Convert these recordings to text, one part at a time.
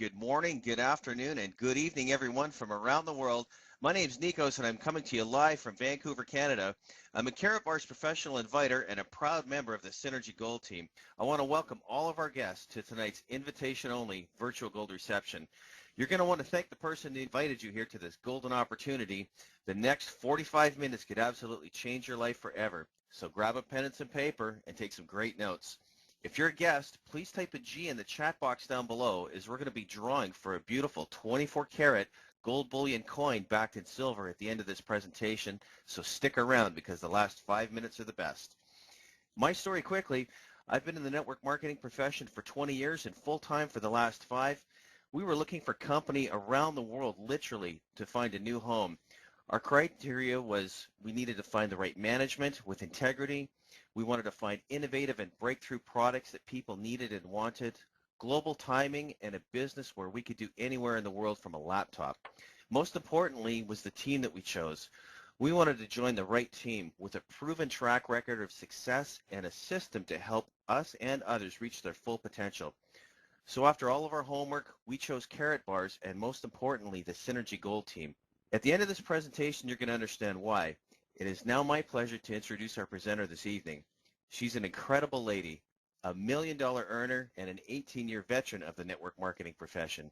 Good morning, good afternoon, and good evening, everyone from around the world. My name's Nikos, and I'm coming to you live from Vancouver, Canada. I'm a Karatbars professional inviter and a proud member of the Synergy Gold team. I want to welcome all of our guests to tonight's invitation-only virtual gold reception. You're going to want to thank the person who invited you here to this golden opportunity. The next 45 minutes could absolutely change your life forever. So grab a pen and some paper and take some great notes. If you're a guest, please type a G in the chat box down below, as we're going to be drawing for a beautiful 24-karat gold bullion coin backed in silver at the end of this presentation, so stick around because the last 5 minutes are the best. My story quickly, I've been in the network marketing profession for 20 years and full-time for the last 5. We were looking for company around the world, literally, to find a new home. Our criteria was we needed to find the right management with integrity. We wanted to find innovative and breakthrough products that people needed and wanted, global timing, and a business where we could do anywhere in the world from a laptop. Most importantly was the team that we chose. We wanted to join the right team with a proven track record of success and a system to help us and others reach their full potential. So after all of our homework, we chose Karatbars and most importantly, the Synergy Gold team. At the end of this presentation, you're going to understand why. It is now my pleasure to introduce our presenter this evening. She's an incredible lady, a $1 million earner, and an 18-year veteran of the network marketing profession.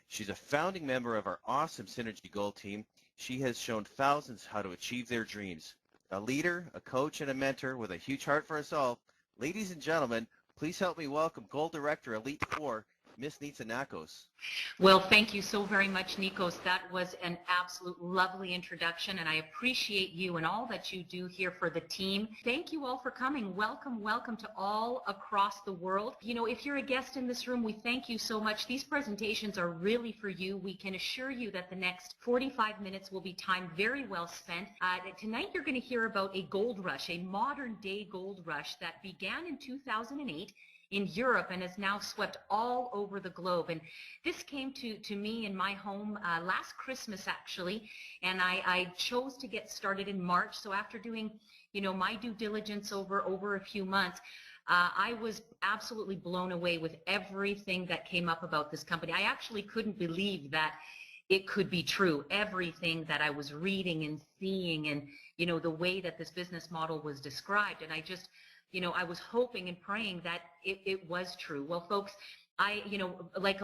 She's a founding member of our awesome Synergy Gold team. She has shown thousands how to achieve their dreams. A leader, a coach, and a mentor with a huge heart for us all. Ladies and gentlemen, please help me welcome Gold Director Elite 4, Miss Nitsa Nakos. Well, thank you so very much, Nikos. That was an absolute lovely introduction, and I appreciate you and all that you do here for the team. Thank you all for coming. Welcome, welcome to all across the world. You know, if you're a guest in this room, we thank you so much. These presentations are really for you. We can assure you that the next 45 minutes will be time very well spent. Tonight, you're going to hear about a gold rush, a modern-day gold rush that began in 2008 in Europe and has now swept all over the globe. And this came to me in my home last Christmas, actually, and I chose to get started in March. So after doing, you know, my due diligence over a few months, I was absolutely blown away with everything that came up about this company. I actually couldn't believe that it could be true. Everything that I was reading and seeing, and, you know, the way that this business model was described. And I just, you know, I was hoping and praying that it was true. Well, folks, you know, like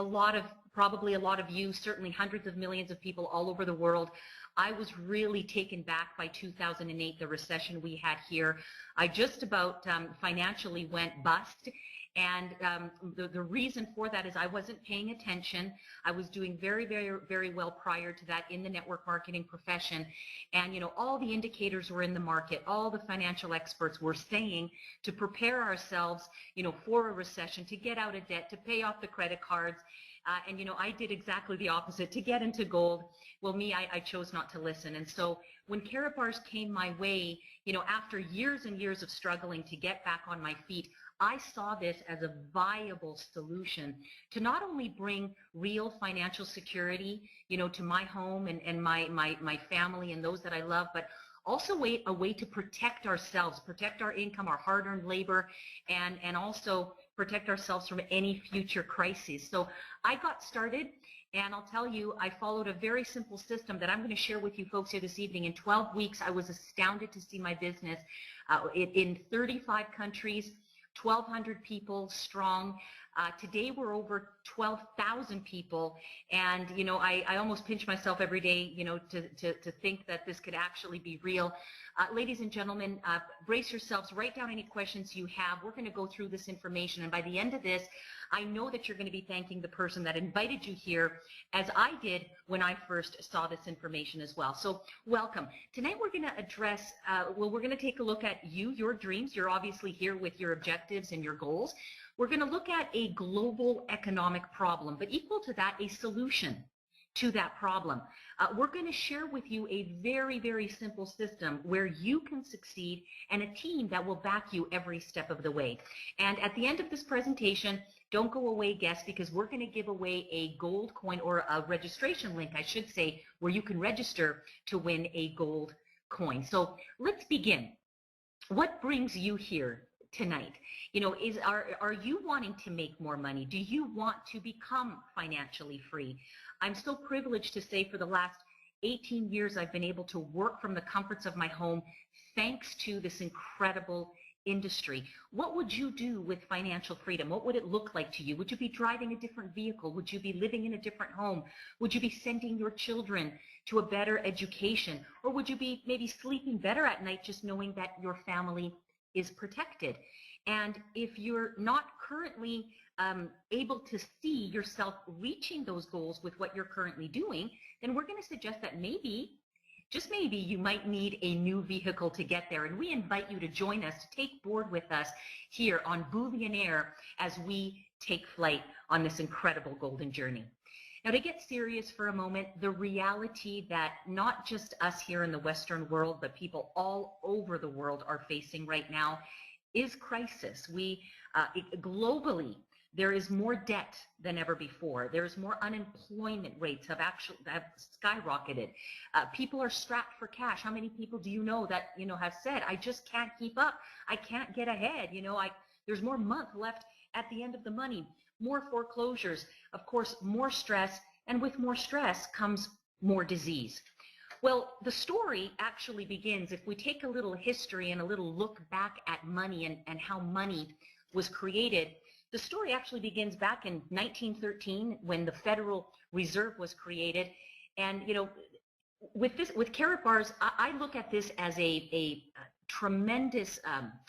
probably a lot of you, certainly hundreds of millions of people all over the world, I was really taken back by 2008, the recession we had here. I just about financially went bust. And the reason for that is I wasn't paying attention. I was doing very, very, very well prior to that in the network marketing profession. And, you know, all the indicators were in the market. All the financial experts were saying to prepare ourselves, you know, for a recession, to get out of debt, to pay off the credit cards. And, you know, I did exactly the opposite, to get into gold. Well, I chose not to listen. And so when Karatbars came my way, you know, after years and years of struggling to get back on my feet, I saw this as a viable solution to not only bring real financial security, you know, to my home and my family and those that I love, but also a way to protect ourselves, protect our income, our hard-earned labor, and also protect ourselves from any future crises. So I got started, and I'll tell you, I followed a very simple system that I'm going to share with you folks here this evening. In 12 weeks, I was astounded to see my business in 35 countries, 1,200 people strong. Today we're over 12,000 people, and you know, I almost pinch myself every day, you know, to think that this could actually be real. Ladies and gentlemen, brace yourselves, write down any questions you have. We're going to go through this information, and by the end of this, I know that you're going to be thanking the person that invited you here, as I did when I first saw this information as well. So welcome. Tonight we're going to address, we're going to take a look at your dreams. You're obviously here with your objectives and your goals. We're going to look at a global economic problem, but equal to that, a solution to that problem. We're going to share with you a very, very simple system where you can succeed and a team that will back you every step of the way. And at the end of this presentation, don't go away, guests, because we're going to give away a gold coin, or a registration link, I should say, where you can register to win a gold coin. So let's begin. What brings you here tonight? Are you wanting to make more money? Do you want to become financially free? I'm so privileged to say for the last 18 years I've been able to work from the comforts of my home thanks to this incredible industry. What would you do with financial freedom? What would it look like to you? Would you be driving a different vehicle? Would you be living in a different home? Would you be sending your children to a better education? Or would you be maybe sleeping better at night just knowing that your family is protected? And if you're not currently able to see yourself reaching those goals with what you're currently doing, then we're going to suggest that maybe, just maybe, you might need a new vehicle to get there. And we invite you to join us, to take board with us here on Billionaire as we take flight on this incredible golden journey. Now, to get serious for a moment, the reality that not just us here in the Western world, but people all over the world are facing right now is crisis. Globally, there is more debt than ever before. There's more unemployment rates have skyrocketed. People are strapped for cash. How many people do you know that have said, I just can't keep up. I can't get ahead. There's more month left at the end of the money. More foreclosures, of course, more stress, and with more stress comes more disease. Well, the story actually begins, if we take a little history and a little look back at money and how money was created. The story actually begins back in 1913 when the Federal Reserve was created. And, with Karatbars, I look at this as a tremendous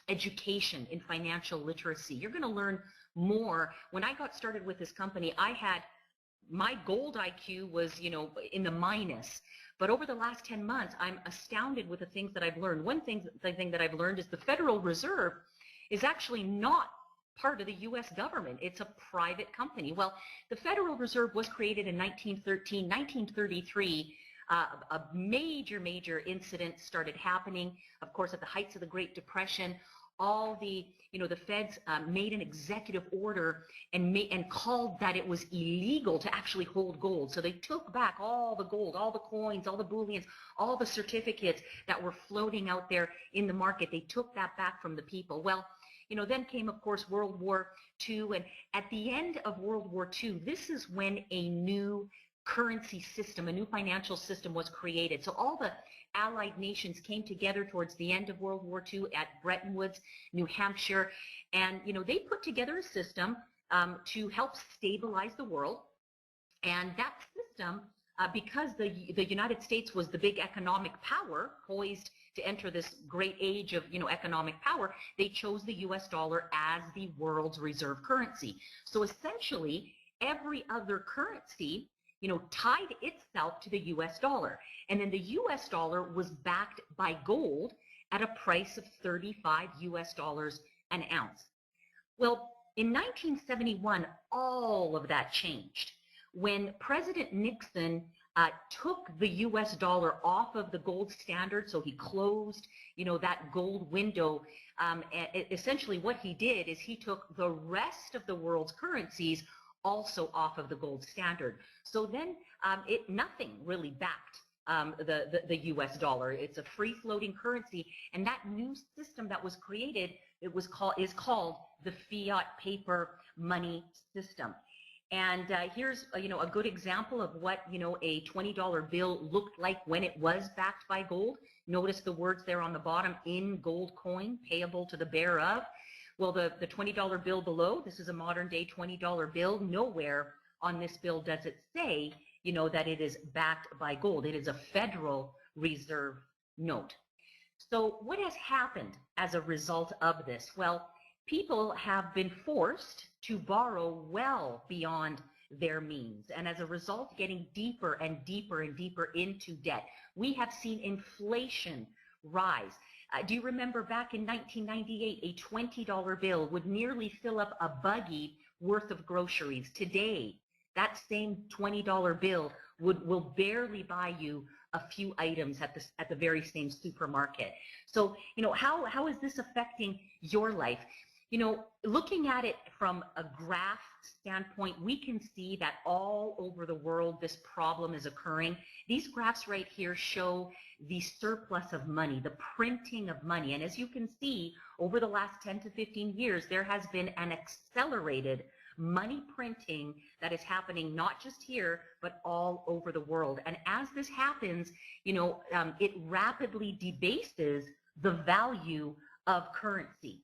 education in financial literacy. You're going to learn more. When I got started with this company, my gold IQ was, in the minus. But over the last 10 months, I'm astounded with the things that I've learned. One thing that I've learned is the Federal Reserve is actually not part of the U.S. government. It's a private company. Well, the Federal Reserve was created in 1913. 1933, a major incident started happening. Of course, at the heights of the Great Depression, all the feds made an executive order and called that it was illegal to actually hold gold. So they took back all the gold, all the coins, all the bullions, all the certificates that were floating out there in the market. They took that back from the people. Well, then came, of course, World War II. And at the end of World War II, this is when a new currency system, a new financial system was created. So all the Allied nations came together towards the end of World War II at Bretton Woods, New Hampshire. And, they put together a system to help stabilize the world. And that system, because the United States was the big economic power poised to enter this great age of economic power, they chose the US dollar as the world's reserve currency. So essentially, every other currency tied itself to the US dollar. And then the US dollar was backed by gold at a price of 35 US dollars an ounce. Well, in 1971, all of that changed when President Nixon took the US dollar off of the gold standard. So he closed, that gold window. Essentially what he did is he took the rest of the world's currencies also off of the gold standard. So then nothing really backed the US dollar. It's a free floating currency. And that new system that was created, is called the fiat paper money system. And here's a good example of what a $20 bill looked like when it was backed by gold. Notice the words there on the bottom, in gold coin, payable to the bearer of. Well, the $20 bill below, this is a modern day $20 bill. Nowhere on this bill does it say, that it is backed by gold. It is a Federal Reserve note. So what has happened as a result of this? Well, people have been forced to borrow well beyond their means, and as a result, getting deeper and deeper and deeper into debt. We have seen inflation rise. Do you remember back in 1998, a $20 bill would nearly fill up a buggy worth of groceries? Today, that same $20 bill will barely buy you a few items at the very same supermarket. So, how is this affecting your life? Looking at it from a graph standpoint, we can see that all over the world this problem is occurring. These graphs right here show the surplus of money, the printing of money. And as you can see, over the last 10 to 15 years, there has been an accelerated money printing that is happening not just here, but all over the world. And as this happens, it rapidly debases the value of currency.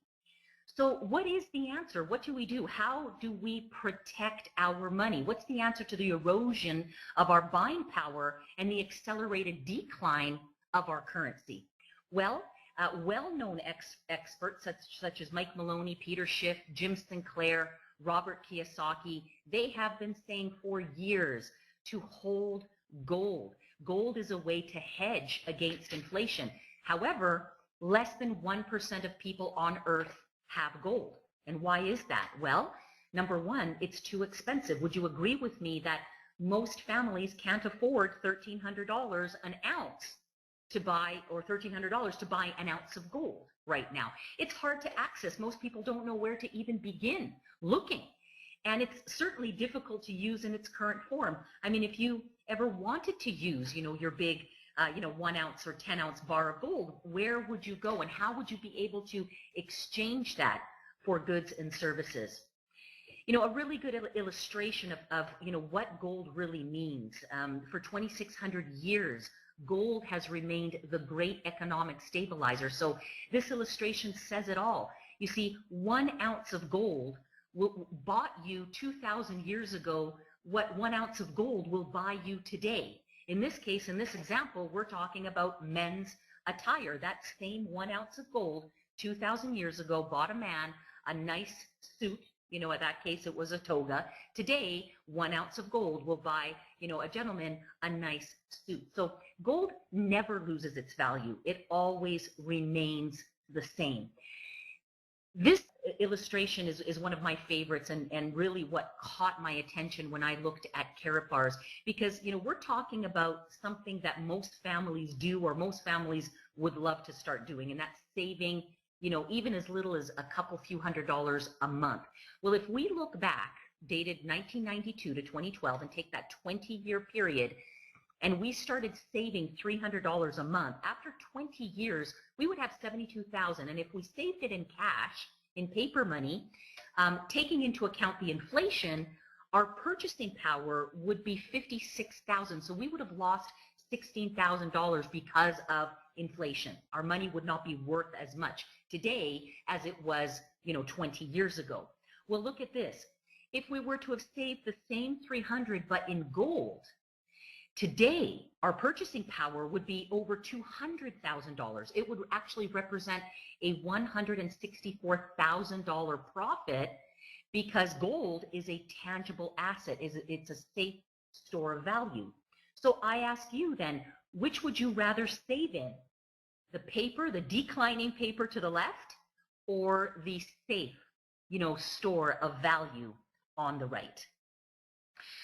So what is the answer? What do we do? How do we protect our money? What's the answer to the erosion of our buying power and the accelerated decline of our currency? Well, well-known experts such as Mike Maloney, Peter Schiff, Jim Sinclair, Robert Kiyosaki, they have been saying for years to hold gold. Gold is a way to hedge against inflation. However, less than 1% of people on Earth have gold. And why is that? Well, number one, it's too expensive. Would you agree with me that most families can't afford $1,300 an ounce to buy, or $1,300 to buy an ounce of gold right now? It's hard to access. Most people don't know where to even begin looking. And it's certainly difficult to use in its current form. I mean, if you ever wanted to use, your big 1 ounce or 10 ounce bar of gold, where would you go and how would you be able to exchange that for goods and services? A really good illustration of what gold really means. For 2,600 years, gold has remained the great economic stabilizer. So this illustration says it all. You see, 1 ounce of gold bought you 2,000 years ago what 1 ounce of gold will buy you today. In this case, in this example, we're talking about men's attire. That same 1 ounce of gold 2,000 years ago bought a man a nice suit. In that case, it was a toga. Today, 1 ounce of gold will buy, a gentleman a nice suit. So gold never loses its value. It always remains the same. This illustration is one of my favorites and really what caught my attention when I looked at Karatbars, because we're talking about something that most families do, or most families would love to start doing, and that's saving even as little as a couple few $100s a month. Well, if we look back, dated 1992 to 2012, and take that 20-year period, and we started saving $300 a month, after 20 years, we would have $72,000. And if we saved it in cash, in paper money, taking into account the inflation, our purchasing power would be $56,000. So we would have lost $16,000 because of inflation. Our money would not be worth as much today as it was, 20 years ago. Well, look at this. If we were to have saved the same $300 but in gold, today, our purchasing power would be over $200,000. It would actually represent a $164,000 profit, because gold is a tangible asset. It's a safe store of value. So I ask you then, which would you rather save in? The paper, the declining paper to the left, or the safe, store of value on the right?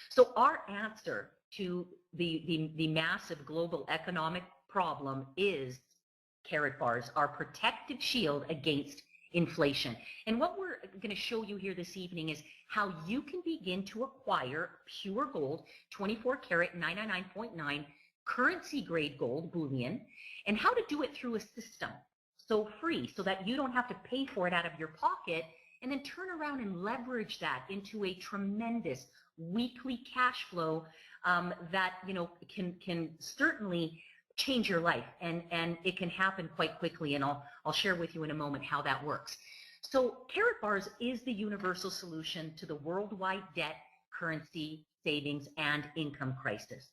So our answer to the massive global economic problem is Karatbars, our protective shield against inflation. And what we're going to show you here this evening is how you can begin to acquire pure gold, 24 karat 999.9 currency grade gold bullion, and how to do it through a system, so free, so that you don't have to pay for it out of your pocket, and then turn around and leverage that into a tremendous weekly cash flow that can certainly change your life, and it can happen quite quickly, and I'll share with you in a moment how that works. So Karatbars is the universal solution to the worldwide debt, currency, savings, and income crisis.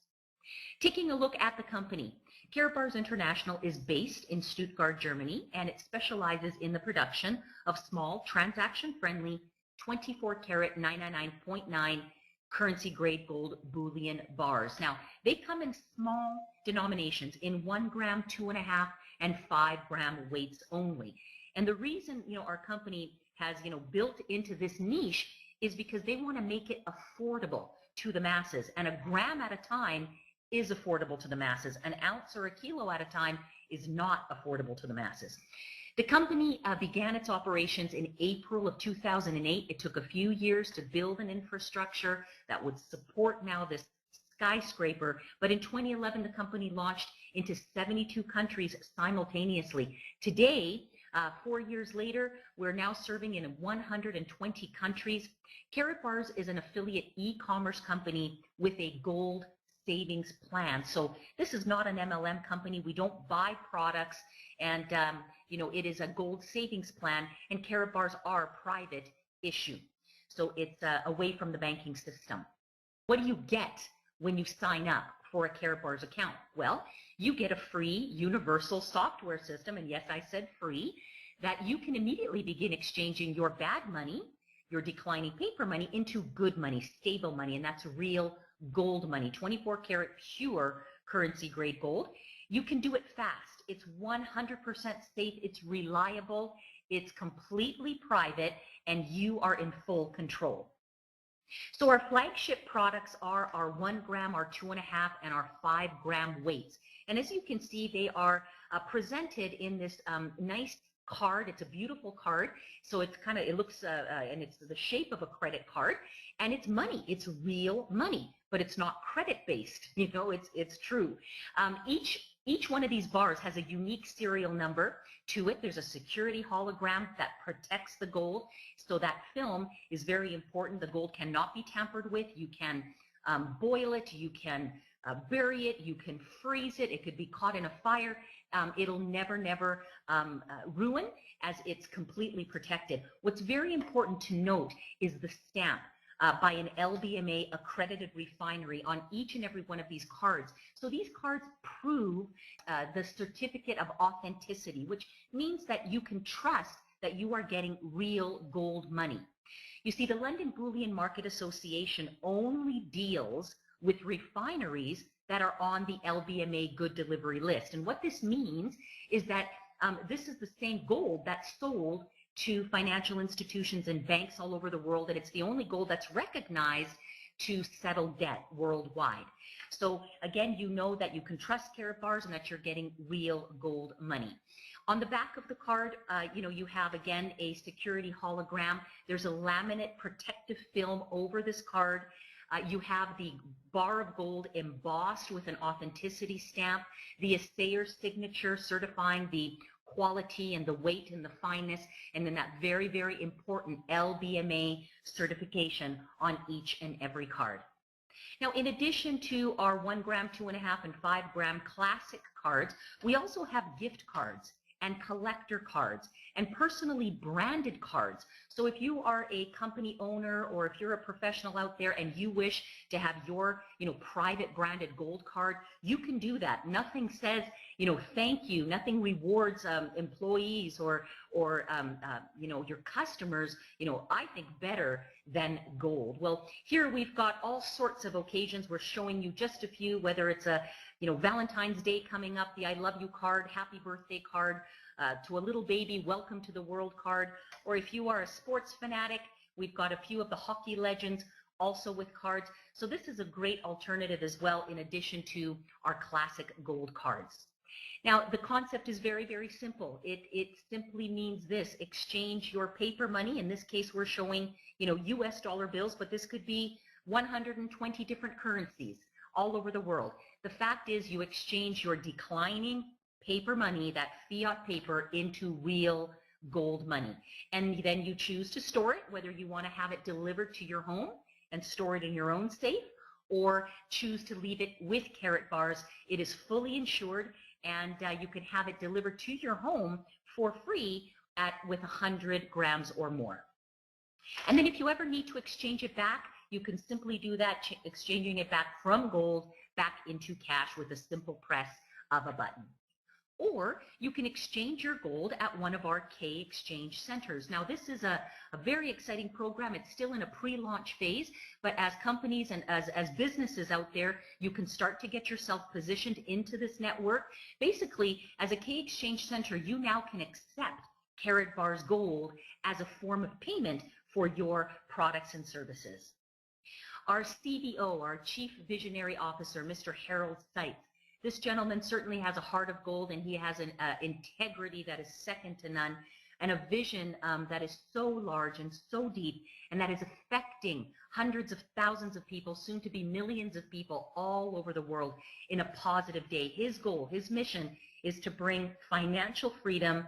Taking a look at the company, Karatbars International is based in Stuttgart, Germany, and it specializes in the production of small, transaction-friendly 24 karat 999.9 currency grade gold bullion bars. Now, they come in small denominations in 1 gram, 2.5, and 5 gram weights only. And the reason, our company has, built into this niche is because they want to make it affordable to the masses. And a gram at a time is affordable to the masses. An ounce or a kilo at a time is not affordable to the masses. The company began its operations in April of 2008. It took a few years to build an infrastructure that would support now this skyscraper, but in 2011 the company launched into 72 countries simultaneously. Today, 4 years later, we're now serving in 120 countries. Karatbars is an affiliate e-commerce company with a gold savings plan. So this is not an MLM company. We don't buy products, and it is a gold savings plan, and Karatbars are private issue. So it's away from the banking system. What do you get when you sign up for a Karatbars account? Well, you get a free universal software system, and yes, I said free, that you can immediately begin exchanging your bad money, your declining paper money, into good money, stable money, and that's real gold money, 24 karat pure currency grade gold. You can do it fast. It's 100% safe. It's reliable. It's completely private, and you are in full control. So our flagship products are our 1 gram, our 2.5, and our 5 gram weights. And as you can see, they are presented in this nice card. It's a beautiful card. So it's it looks, and it's the shape of a credit card, and it's money. It's real money, but it's not credit based. It's true. Each one of these bars has a unique serial number to it. There's a security hologram that protects the gold. So that film is very important. The gold cannot be tampered with. You can boil it. You can bury it. You can freeze it. It could be caught in a fire. It'll never ruin, as it's completely protected. What's very important to note is the stamp by an LBMA accredited refinery on each and every one of these cards. So these cards prove the certificate of authenticity, which means that you can trust that you are getting real gold money. You see, the London Bullion Market Association only deals with refineries that are on the LBMA good delivery list. And what this means is that this is the same gold that's sold to financial institutions and banks all over the world, and it's the only gold that's recognized to settle debt worldwide. So again, you know that you can trust Karatbars and that you're getting real gold money. On the back of the card, you have, again, a security hologram. There's a laminate protective film over this card. You have the bar of gold embossed with an authenticity stamp, the assayer's signature certifying the quality and the weight and the fineness, and then that very, very important LBMA certification on each and every card. Now, in addition to our 1 gram, 2.5, and 5 gram classic cards, we also have gift cards and collector cards and personally branded cards. So if you are a company owner, or if you're a professional out there and you wish to have your private branded gold card, you can do that. Nothing says thank you, nothing rewards employees or your customers I think better than gold. Well, here we've got all sorts of occasions. We're showing you just a few, whether it's a Valentine's Day coming up, the I love you card, happy birthday card, to a little baby, welcome to the world card, or if you are a sports fanatic, we've got a few of the hockey legends also with cards. So this is a great alternative as well, in addition to our classic gold cards. Now, the concept is very, very simple. It simply means this: exchange your paper money. In this case, we're showing US dollar bills, but this could be 120 different currencies all over the world. The fact is, you exchange your declining paper money, that fiat paper, into real gold money. And then you choose to store it, whether you want to have it delivered to your home and store it in your own safe, or choose to leave it with Karatbars. It is fully insured, and you can have it delivered to your home for free with 100 grams or more. And then if you ever need to exchange it back, you can simply do that, exchanging it back from gold back into cash with a simple press of a button. Or you can exchange your gold at one of our K exchange centers. Now, this is a very exciting program. It's still in a pre-launch phase, but as companies and as businesses out there, you can start to get yourself positioned into this network. Basically, as a K exchange center, you now can accept Karatbars Gold as a form of payment for your products and services. Our CVO, our Chief Visionary Officer, Mr. Harold Seitz, This gentleman certainly has a heart of gold, and he has an integrity that is second to none, and a vision that is so large and so deep, and that is affecting hundreds of thousands of people, soon to be millions of people all over the world in a positive day. His goal, his mission is to bring financial freedom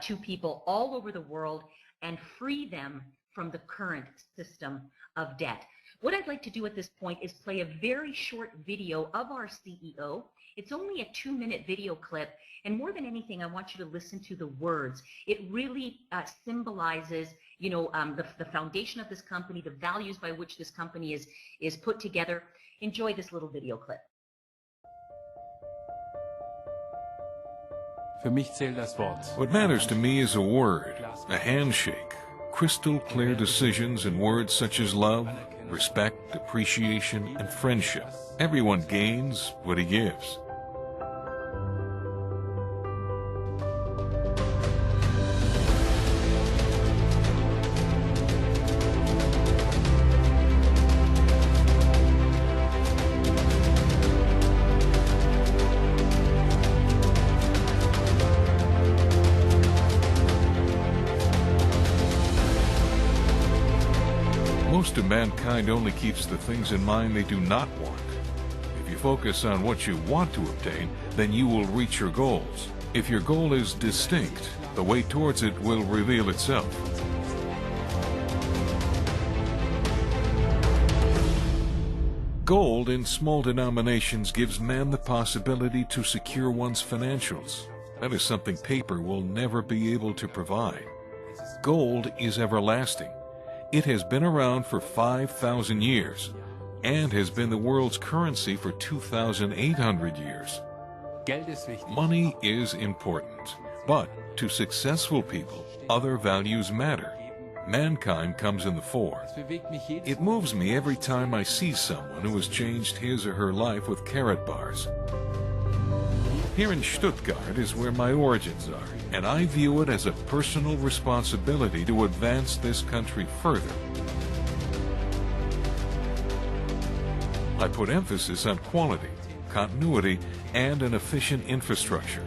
to people all over the world and free them from the current system of debt. What I'd like to do at this point is play a very short video of our CEO. It's only a 2-minute video clip, and more than anything, I want you to listen to the words. It really symbolizes, you know, the foundation of this company, the values by which this company is put together. Enjoy this little video clip. What matters to me is a word, a handshake, crystal clear decisions in words such as love, respect, appreciation, and friendship. Everyone gains what he gives. Most of mankind only keeps the things in mind they do not want. If you focus on what you want to obtain, then you will reach your goals. If your goal is distinct, the way towards it will reveal itself. Gold in small denominations gives man the possibility to secure one's financials. That is something paper will never be able to provide. Gold is everlasting. It has been around for 5,000 years and has been the world's currency for 2,800 years. Money is important, but to successful people, other values matter. Mankind comes in the fore. It moves me every time I see someone who has changed his or her life with Karatbars. Here in Stuttgart is where my origins are, and I view it as a personal responsibility to advance this country further. I put emphasis on quality, continuity, and an efficient infrastructure.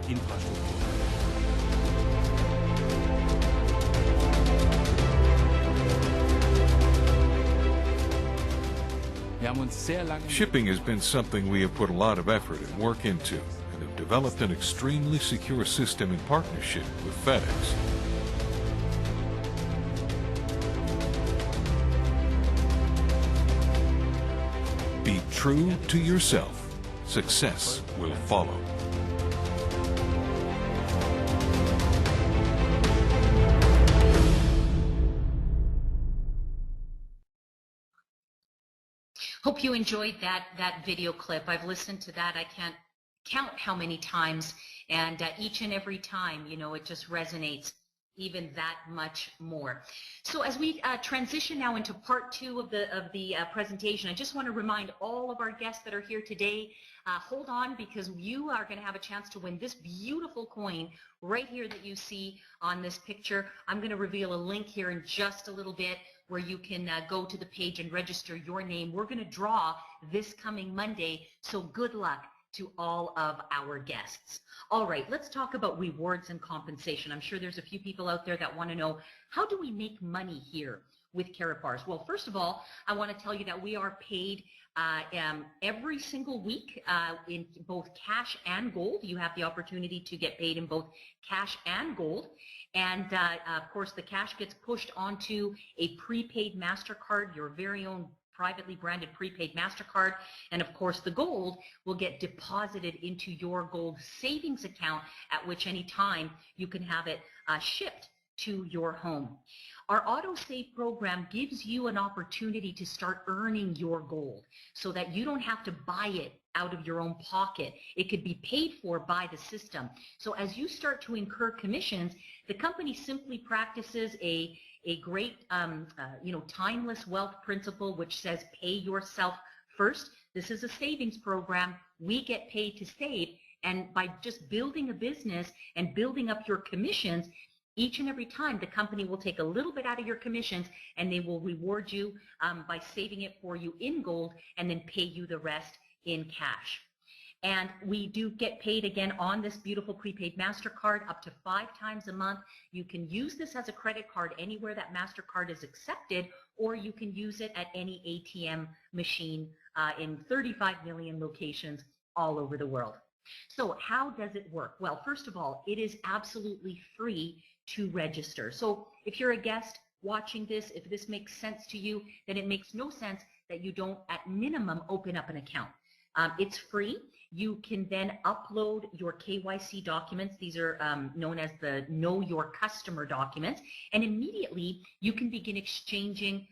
Shipping has been something we have put a lot of effort and work into, and have developed an extremely secure system in partnership with FedEx. Be true to yourself. Success will follow. Hope you enjoyed that video clip. I've listened to that. I can't count how many times, and each and every time, you know, it just resonates even that much more. So as we transition now into part two of the presentation, I just want to remind all of our guests that are here today, hold on, because you are going to have a chance to win this beautiful coin right here that you see on this picture. I'm going to reveal a link here in just a little bit where you can go to the page and register your name. We're going to draw this coming Monday, so good luck to all of our guests. All right, let's talk about rewards and compensation. I'm sure there's a few people out there that want to know, how do we make money here with Karatbars? Well, first of all, I want to tell you that we are paid every single week in both cash and gold. You have the opportunity to get paid in both cash and gold. And of course, the cash gets pushed onto a prepaid MasterCard, your very own privately branded prepaid MasterCard. And of course, the gold will get deposited into your gold savings account, at which any time you can have it shipped to your home. Our auto-save program gives you an opportunity to start earning your gold so that you don't have to buy it out of your own pocket. It could be paid for by the system. So as you start to incur commissions, the company simply practices a great timeless wealth principle, which says pay yourself first. This is a savings program. We get paid to save, and by just building a business and building up your commissions, each and every time the company will take a little bit out of your commissions and they will reward you by saving it for you in gold and then pay you the rest in cash. And we do get paid again on this beautiful prepaid MasterCard up to 5 times a month. You can use this as a credit card anywhere that MasterCard is accepted, or you can use it at any ATM machine in 35 million locations all over the world. So how does it work? Well, first of all, it is absolutely free to register. So if you're a guest watching this, if this makes sense to you, then it makes no sense that you don't at minimum open up an account. It's free. You can then upload your KYC documents. These are known as the Know Your Customer documents. And immediately you can begin exchanging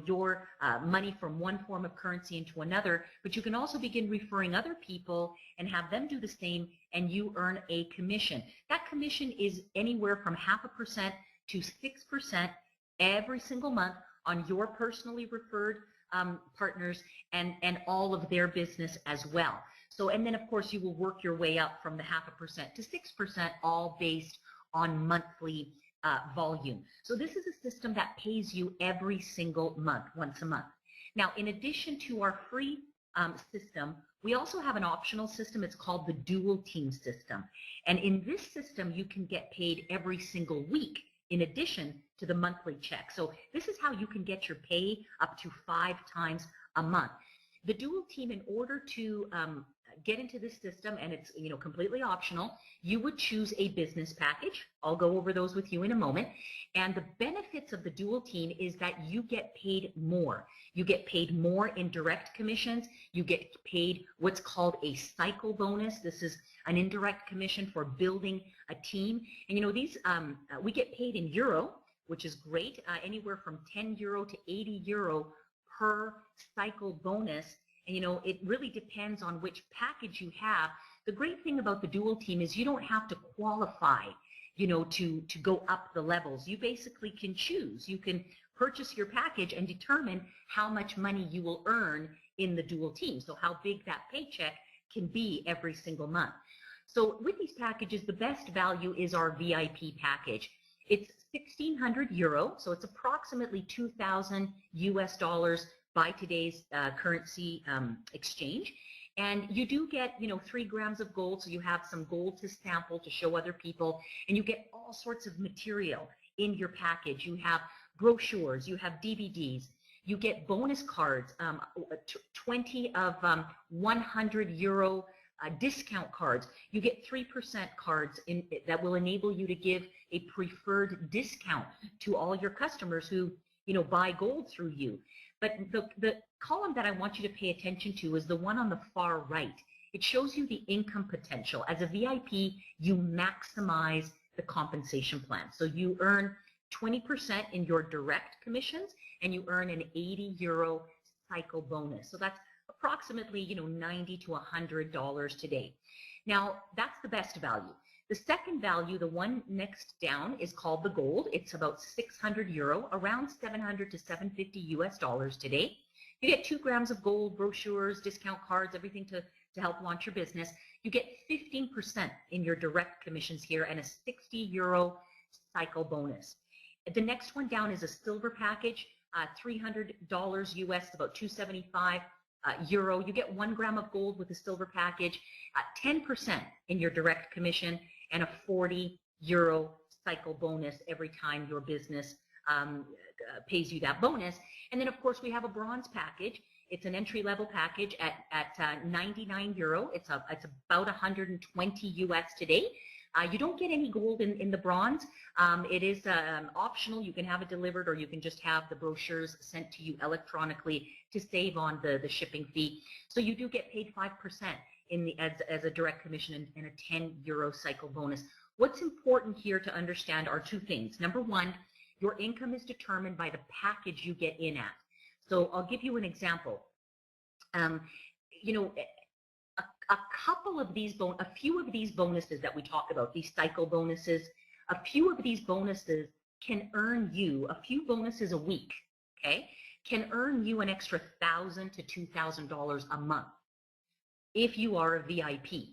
your money from one form of currency into another, but you can also begin referring other people and have them do the same, and you earn a commission. That commission is anywhere from 0.5% to 6% every single month on your personally referred partners and all of their business as well. So, and then of course you will work your way up from the 0.5% to 6%, all based on monthly volume. So this is a system that pays you every single month, once a month. Now, in addition to our free system, we also have an optional system. It's called the dual team system. And in this system, you can get paid every single week in addition to the monthly check. So this is how you can get your pay up to 5 times a month. The dual team, in order to get into this system, and it's completely optional, you would choose a business package. I'll go over those with you in a moment. And the benefits of the dual team is that you get paid more. You get paid more in direct commissions. You get paid what's called a cycle bonus. This is an indirect commission for building a team. And these we get paid in euro, which is great, anywhere from 10 euro to 80 euro per cycle bonus. And it really depends on which package you have. The great thing about the dual team is you don't have to qualify, to go up the levels. You basically can choose. You can purchase your package and determine how much money you will earn in the dual team. So how big that paycheck can be every single month. So with these packages, the best value is our VIP package. It's 1,600 euro, so it's approximately 2,000 US dollars by today's currency exchange. And you do get, 3 grams of gold, so you have some gold to sample to show other people, and you get all sorts of material in your package. You have brochures, you have DVDs, you get bonus cards, 20 of 100 euro discount cards. You get 3% cards that will enable you to give a preferred discount to all your customers who, buy gold through you. But the column that I want you to pay attention to is the one on the far right. It shows you the income potential. As a VIP, you maximize the compensation plan. So you earn 20% in your direct commissions, and you earn an 80 euro cycle bonus. So that's approximately, $90 to $100 today. Now, that's the best value. The second value, the one next down, is called the gold. It's about 600 euro, around 700 to 750 US dollars today. You get 2 grams of gold, brochures, discount cards, everything to help launch your business. You get 15% in your direct commissions here and a 60 euro cycle bonus. The next one down is a silver package, $300 US, about 275 euro. You get 1 gram of gold with the silver package, 10% in your direct commission, and a 40 euro cycle bonus every time your business pays you that bonus. And then of course we have a bronze package. It's an entry-level package at 99 euro. It's about 120 US today. You don't get any gold in the bronze. It is optional. You can have it delivered, or you can just have the brochures sent to you electronically to save on the shipping fee. So you do get paid 5% as a direct commission and a 10 euro cycle bonus. What's important here to understand are 2 things. Number one, your income is determined by the package you get in at. So I'll give you an example. A few of these bonuses that we talk about, these cycle bonuses, a few of these bonuses can earn you, a few bonuses a week, okay, can earn you an extra $1,000 to $2,000 a month if you are a VIP.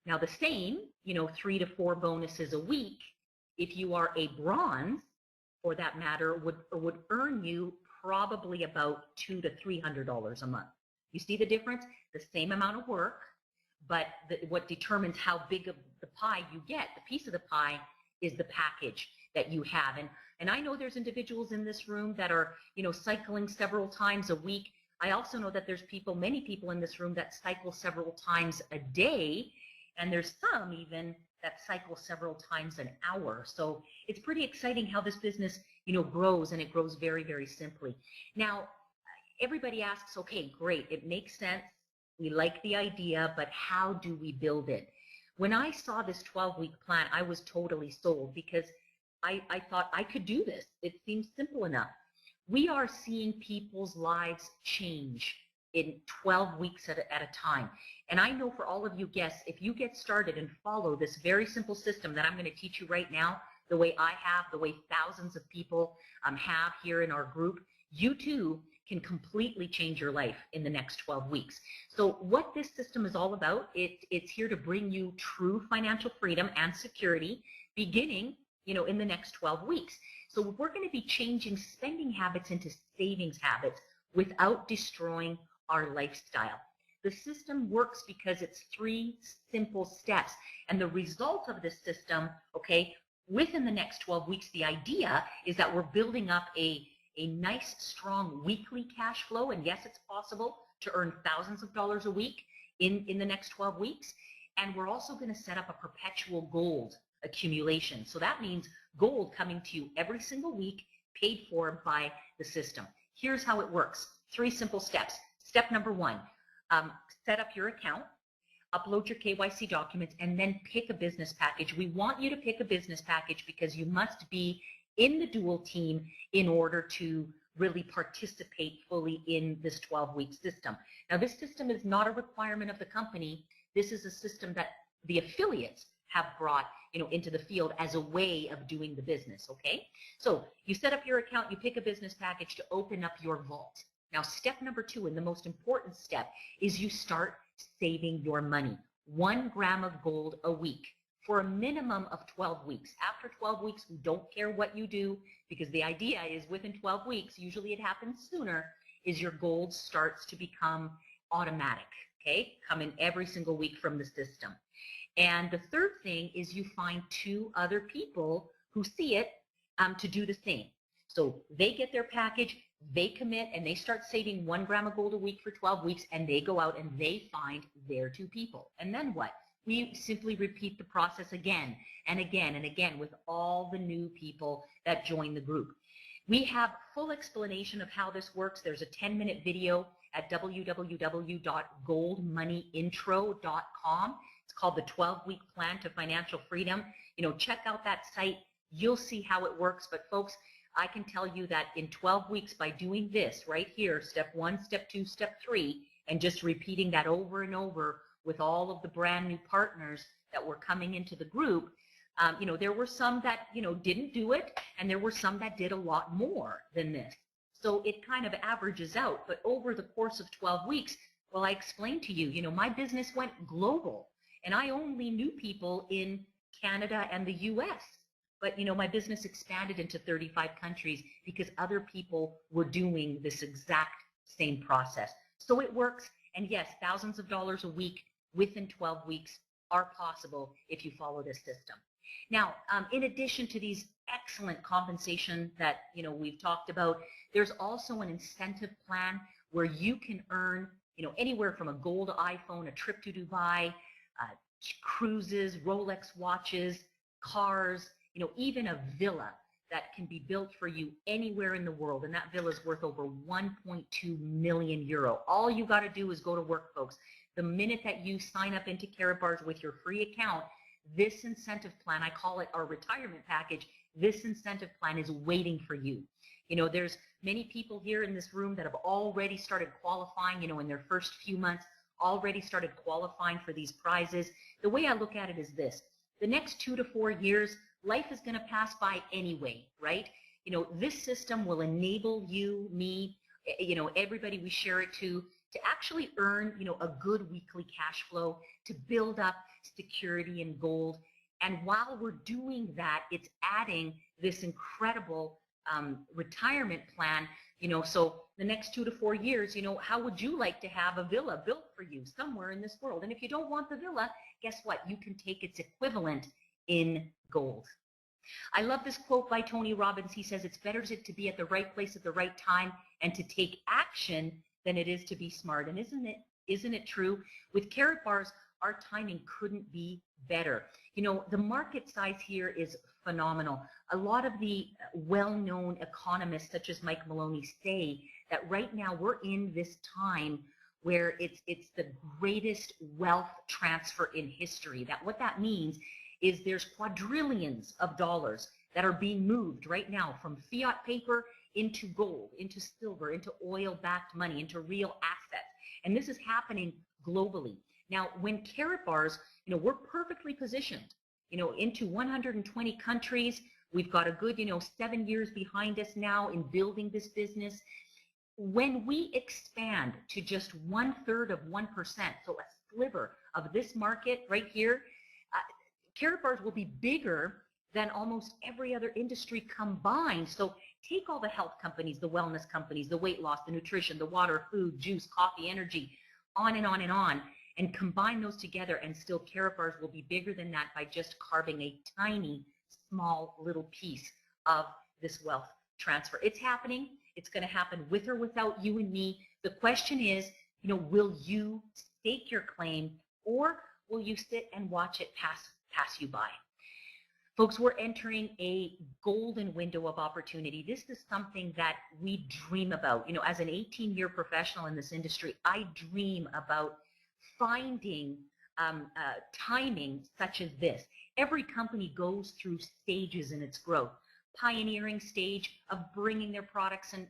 Now the same, 3 to 4 bonuses a week, if you are a bronze, for that matter, would earn you probably about $200 to $300 a month. You see the difference? The same amount of work, but what determines how big of the pie you get, the piece of the pie, is the package that you have. And I know there's individuals in this room that are, cycling several times a week. I also know that there's many people in this room that cycle several times a day, and there's some even that cycle several times an hour. So it's pretty exciting how this business, grows, and it grows very, very simply. Now, everybody asks, okay, great, it makes sense. We like the idea, but how do we build it? When I saw this 12-week plan, I was totally sold because I thought I could do this. It seems simple enough. We are seeing people's lives change in 12 weeks at a time. And I know for all of you guests, if you get started and follow this very simple system that I'm going to teach you right now, the way I have, the way thousands of people have here in our group, you too can completely change your life in the next 12 weeks. So what this system is all about, it's here to bring you true financial freedom and security beginning, in the next 12 weeks. So we're going to be changing spending habits into savings habits without destroying our lifestyle. The system works because it's 3 simple steps. And the result of this system, okay, within the next 12 weeks, the idea is that we're building up a nice, strong weekly cash flow. And yes, it's possible to earn thousands of dollars a week in the next 12 weeks. And we're also going to set up a perpetual gold accumulation. So that means gold coming to you every single week, paid for by the system. Here's how it works. 3 simple steps. Step number 1, set up your account, upload your KYC documents, and then pick a business package. We want you to pick a business package because you must be in the dual team in order to really participate fully in this 12-week system. Now, this system is not a requirement of the company. This is a system that the affiliates have brought into the field as a way of doing the business, okay? So you set up your account, you pick a business package to open up your vault. Now, step number 2, and the most important step, is you start saving your money. 1 gram of gold a week for a minimum of 12 weeks. After 12 weeks, we don't care what you do, because the idea is within 12 weeks, usually it happens sooner, is your gold starts to become automatic, okay? Coming every single week from the system. And the third thing is you find 2 other people who see it to do the same. So they get their package, they commit, and they start saving 1 gram of gold a week for 12 weeks, and they go out and they find their 2 people. And then what? We simply repeat the process again and again and again with all the new people that join the group. We have full explanation of how this works. There's a 10-minute video at www.goldmoneyintro.com. It's called the 12-week plan to financial freedom. Check out that site. You'll see how it works. But folks, I can tell you that in 12 weeks, by doing this right here, step 1, step 2, step 3, and just repeating that over and over with all of the brand new partners that were coming into the group, there were some that, didn't do it, and there were some that did a lot more than this. So it kind of averages out. But over the course of 12 weeks, well, I explained to you, my business went global. And I only knew people in Canada and the US. But, my business expanded into 35 countries because other people were doing this exact same process. So it works. And yes, thousands of dollars a week within 12 weeks are possible if you follow this system. Now, in addition to these excellent compensation that, we've talked about, there's also an incentive plan where you can earn, anywhere from a gold iPhone, a trip to Dubai, cruises, Rolex watches, cars, even a villa that can be built for you anywhere in the world. And that villa is worth over 1.2 million euro. All you got to do is go to work, folks. The minute that you sign up into Karatbars with your free account, this incentive plan, I call it our retirement package, this incentive plan is waiting for you. There's many people here in this room that have already started qualifying, in their first few months, already started qualifying for these prizes. The way I look at it is this: the next 2 to 4 years, life is going to pass by anyway, right? This system will enable you, me, everybody we share it to actually earn, a good weekly cash flow, to build up security and gold. And while we're doing that, it's adding this incredible retirement plan So the next 2 to 4 years, how would you like to have a villa built for you somewhere in this world? And if you don't want the villa, guess what? You can take its equivalent in gold. I love this quote by Tony Robbins. He says, it's better to be at the right place at the right time and to take action than it is to be smart. And isn't it true? With Karatbars, our timing couldn't be better. The market size here is phenomenal. A lot of the well-known economists, such as Mike Maloney, say that right now we're in this time where it's the greatest wealth transfer in history. What that means is there's quadrillions of dollars that are being moved right now from fiat paper into gold, into silver, into oil-backed money, into real assets. And this is happening globally. Now, when Karatbars, we're perfectly positioned, into 120 countries. We've got a good, 7 years behind us now in building this business. When we expand to just 1/3 of 1%, so a sliver of this market right here, Karatbars will be bigger than almost every other industry combined. So take all the health companies, the wellness companies, the weight loss, the nutrition, the water, food, juice, coffee, energy, on and on and on, and combine those together, and still Karatbars will be bigger than that by just carving a tiny, small little piece of this wealth transfer. It's happening. It's going to happen with or without you and me. The question is, will you stake your claim, or will you sit and watch it pass you by? Folks, we're entering a golden window of opportunity. This is something that we dream about. As an 18-year professional in this industry, I dream about finding timing such as this. Every company goes through stages in its growth. Pioneering stage of bringing their products and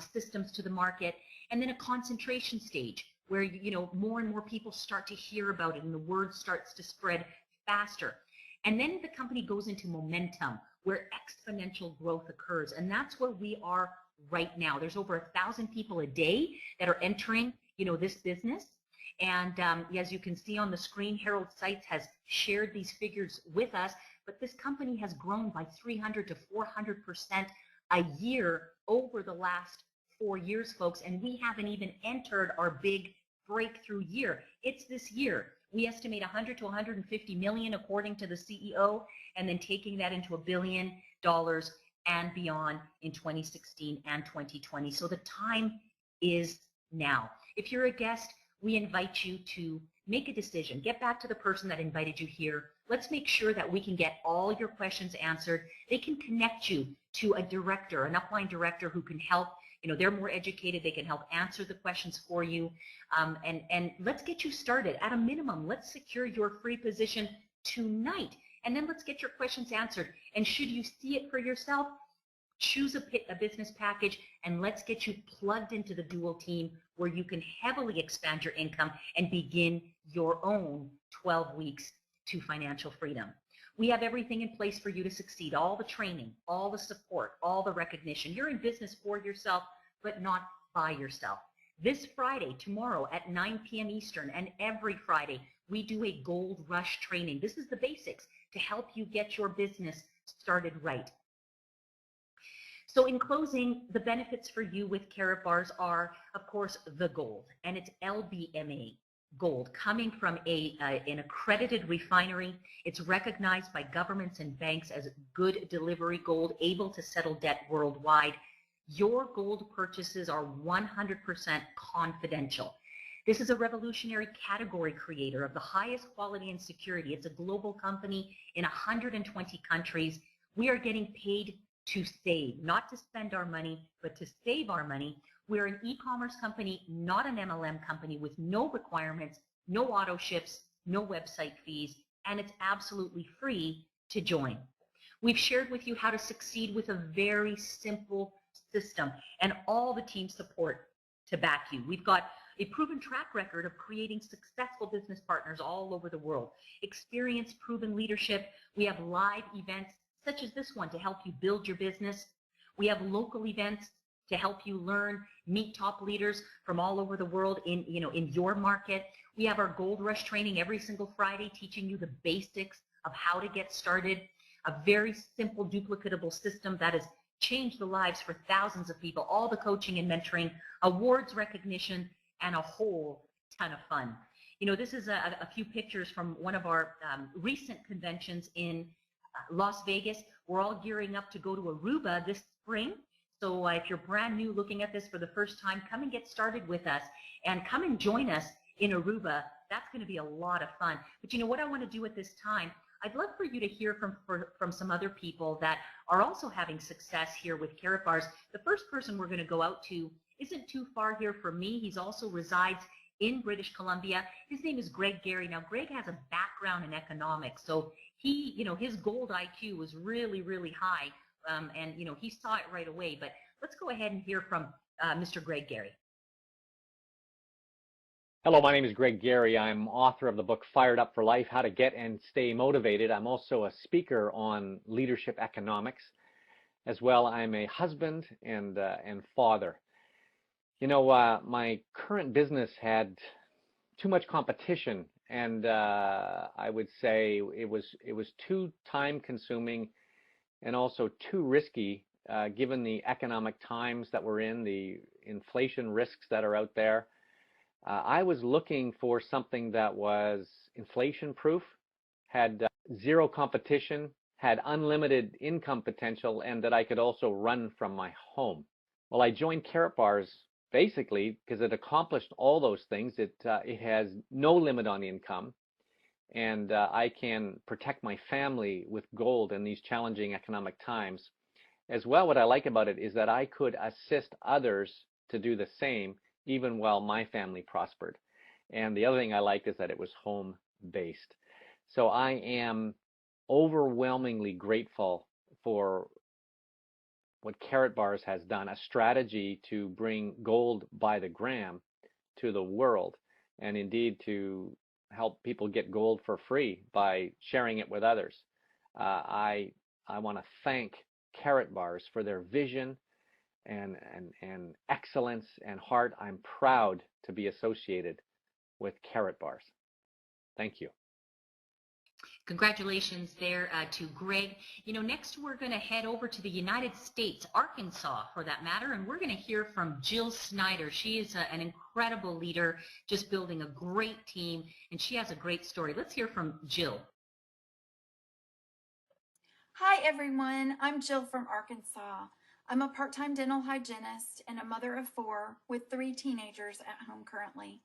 systems to the market, and then a concentration stage where more and more people start to hear about it and the word starts to spread faster. And then the company goes into momentum where exponential growth occurs. And that's where we are right now. There's over 1,000 people a day that are entering, this business. And as you can see on the screen, Harold Seitz has shared these figures with us, but this company has grown by 300 to 400% a year over the last 4 years, folks. And we haven't even entered our big breakthrough year. It's this year. We estimate 100 to 150 million, according to the CEO, and then taking that into $1 billion and beyond in 2016 and 2020. So the time is now. If you're a guest, we invite you to make a decision. Get back to the person that invited you here. Let's make sure that we can get all your questions answered. They can connect you to a director, an upline director who can help. They're more educated. They can help answer the questions for you. And let's get you started. At a minimum, let's secure your free position tonight. And then let's get your questions answered. And should you see it for yourself, choose a business package, and let's get you plugged into the dual team where you can heavily expand your income and begin your own 12 weeks to financial freedom. We have everything in place for you to succeed, all the training, all the support, all the recognition. You're in business for yourself, but not by yourself. This Friday, tomorrow at 9 p.m. Eastern, and every Friday, we do a Gold Rush training. This is the basics to help you get your business started right. So in closing, the benefits for you with Karatbars are, of course, the gold, and it's LBMA gold coming from an accredited refinery. It's recognized by governments and banks as good delivery gold, able to settle debt worldwide. Your gold purchases are 100% confidential. This is a revolutionary category creator of the highest quality and security. It's a global company in 120 countries. We are getting paid to save, not to spend our money, but to save our money. We're an e-commerce company, not an MLM company, with no requirements, no auto ships, no website fees, and it's absolutely free to join. We've shared with you how to succeed with a very simple system and all the team support to back you. We've got a proven track record of creating successful business partners all over the world. Experienced, proven leadership. We have live events such as this one to help you build your business. We have local events to help you learn, meet top leaders from all over the world in your market. We have our Gold Rush training every single Friday, teaching you the basics of how to get started. A very simple, duplicatable system that is change the lives for thousands of people, all the coaching and mentoring, awards recognition, and a whole ton of fun. You know, this is a few pictures from one of our recent conventions in Las Vegas. We're all gearing up to go to Aruba this spring. So if you're brand new looking at this for the first time, come and get started with us and come and join us in Aruba. That's going to be a lot of fun. But you know what I want to do at this time? I'd love for you to hear from some other people that are also having success here with Karatbars. The first person we're going to go out to isn't too far here from me. He's also resides in British Columbia. His name is Greg Gary. Now, Greg has a background in economics, so he, you know, his gold IQ was really, really high, and you know, he saw it right away. But let's go ahead and hear from Mr. Greg Gary. Hello, my name is Greg Gary. I'm author of the book Fired Up for Life, How to Get and Stay Motivated. I'm also a speaker on leadership economics. As well, I'm a husband and father. You know, my current business had too much competition, and I would say it was too time-consuming and also too risky, given the economic times that we're in, the inflation risks that are out there. I was looking for something that was inflation-proof, had zero competition, had unlimited income potential, and that I could also run from my home. Well, I joined Karatbars basically because it accomplished all those things. It has no limit on income, and I can protect my family with gold in these challenging economic times. As well, what I like about it is that I could assist others to do the same even while my family prospered. And the other thing I liked is that it was home-based. So I am overwhelmingly grateful for what Karatbars has done, a strategy to bring gold by the gram to the world, and indeed to help people get gold for free by sharing it with others. I want to thank Karatbars for their vision and excellence and heart. I'm proud to be associated with Karatbars. Thank you. Congratulations there to Greg. You know, next we're going to head over to the United States, Arkansas for that matter, and we're going to hear from Jill Snyder. She is an incredible leader, just building a great team, and she has a great story. Let's hear from Jill. Hi everyone, I'm Jill from Arkansas. I'm a part-time dental hygienist and a mother of 4 with 3 teenagers at home currently.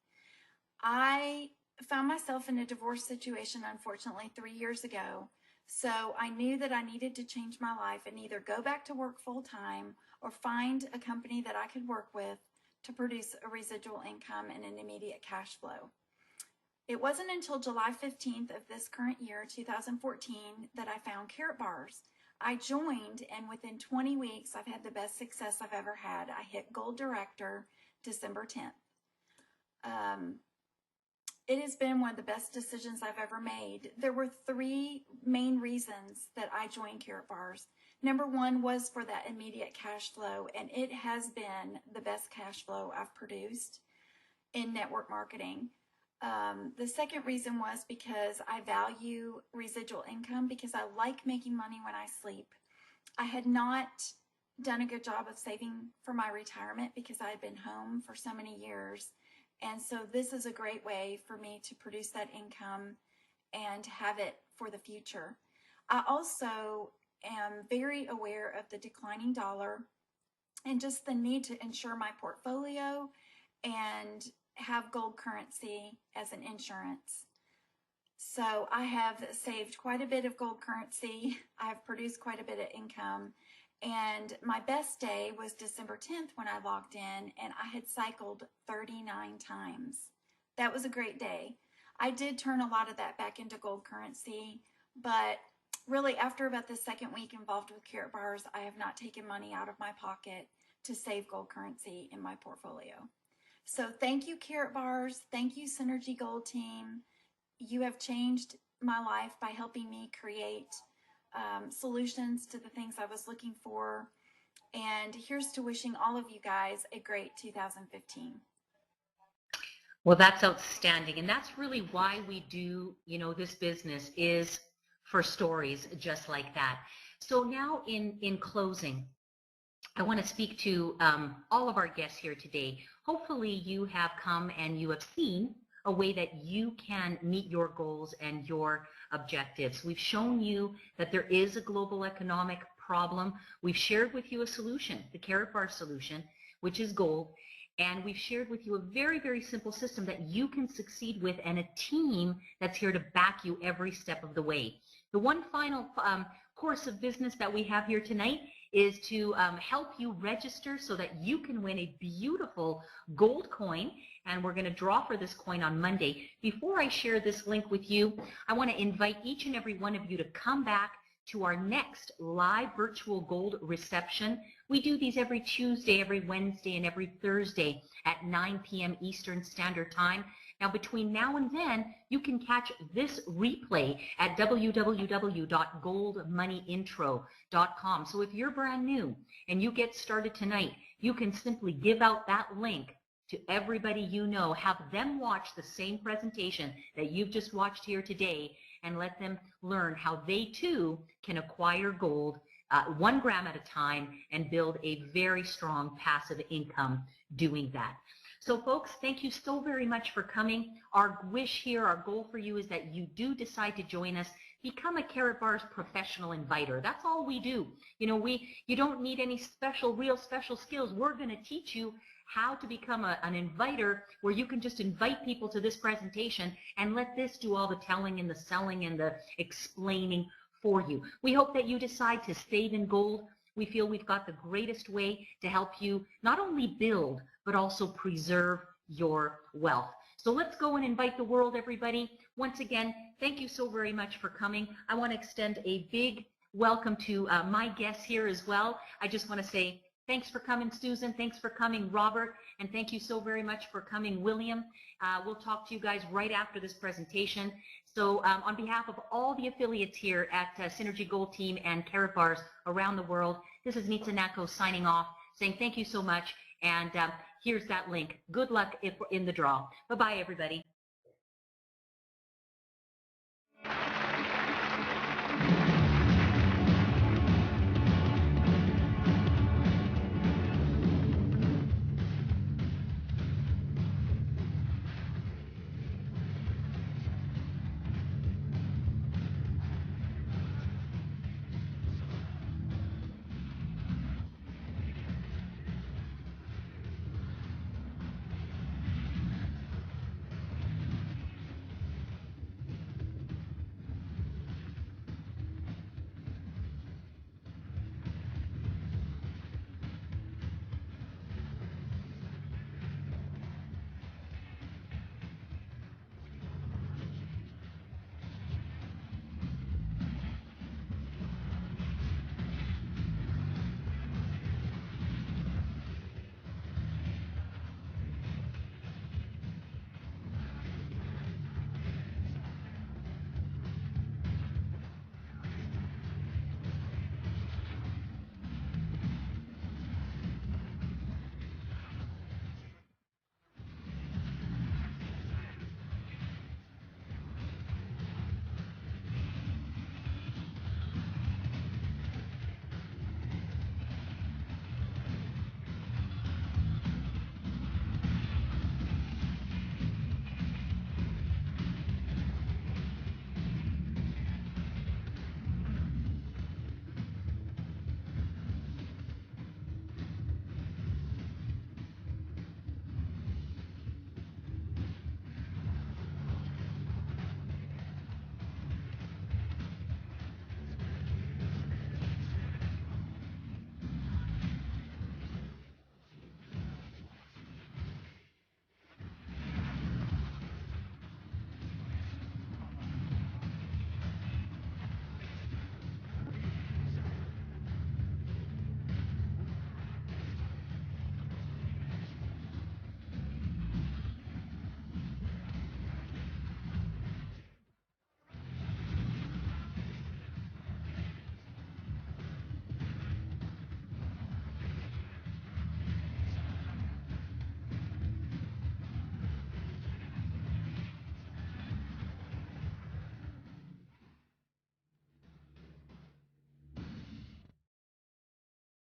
I found myself in a divorce situation, unfortunately, 3 years ago. So I knew that I needed to change my life and either go back to work full-time or find a company that I could work with to produce a residual income and an immediate cash flow. It wasn't until July 15th of this current year, 2014, that I found Karatbars. I joined, and within 20 weeks, I've had the best success I've ever had. I hit Gold Director December 10th. It has been one of the best decisions I've ever made. There were 3 main reasons that I joined Karatbars. Number 1 was for that immediate cash flow, and it has been the best cash flow I've produced in network marketing. The second reason was because I value residual income, because I like making money when I sleep. I had not done a good job of saving for my retirement because I had been home for so many years. And so this is a great way for me to produce that income and have it for the future. I also am very aware of the declining dollar and just the need to insure my portfolio and have gold currency as an insurance. So I have saved quite a bit of gold currency. I have produced quite a bit of income. And my best day was December 10th when I logged in, and I had cycled 39 times. That was a great day. I did turn a lot of that back into gold currency, but really after about the second week involved with Karatbars, I have not taken money out of my pocket to save gold currency in my portfolio. So thank you, Karatbars. Thank you, Synergy Gold Team. You have changed my life by helping me create solutions to the things I was looking for. And here's to wishing all of you guys a great 2015. Well, that's outstanding. And that's really why we do, you know, this business is for stories just like that. So now in closing, I want to speak to all of our guests here today. Hopefully you have come and you have seen a way that you can meet your goals and your objectives. We've shown you that there is a global economic problem. We've shared with you a solution, the Karatbars solution, which is gold. And we've shared with you a very, very simple system that you can succeed with, and a team that's here to back you every step of the way. The one final course of business that we have here tonight is to help you register so that you can win a beautiful gold coin, and we're going to draw for this coin on Monday. Before I share this link with you, I want to invite each and every one of you to come back to our next live virtual gold reception. We do these every Tuesday, every Wednesday, and every Thursday at 9 p.m. Eastern Standard Time. Now, between now and then, you can catch this replay at www.goldmoneyintro.com. So if you're brand new and you get started tonight, you can simply give out that link to everybody you know, have them watch the same presentation that you've just watched here today, and let them learn how they too can acquire gold 1 gram at a time and build a very strong passive income doing that. So folks, thank you so very much for coming. Our wish here, our goal for you is that you do decide to join us. Become a Karatbars professional inviter. That's all we do. You know, you don't need any real special skills. We're going to teach you how to become an inviter, where you can just invite people to this presentation and let this do all the telling and the selling and the explaining for you. We hope that you decide to save in gold. We feel we've got the greatest way to help you not only build, but also preserve your wealth. So let's go and invite the world, everybody. Once again, thank you so very much for coming. I want to extend a big welcome to my guests here as well. I just want to say thanks for coming, Susan. Thanks for coming, Robert. And thank you so very much for coming, William. We'll talk to you guys right after this presentation. So on behalf of all the affiliates here at Synergy Gold Team and Karatbars around the world, this is Nitsa Nako signing off, saying thank you so much. And here's that link. Good luck in the draw. Bye-bye, everybody.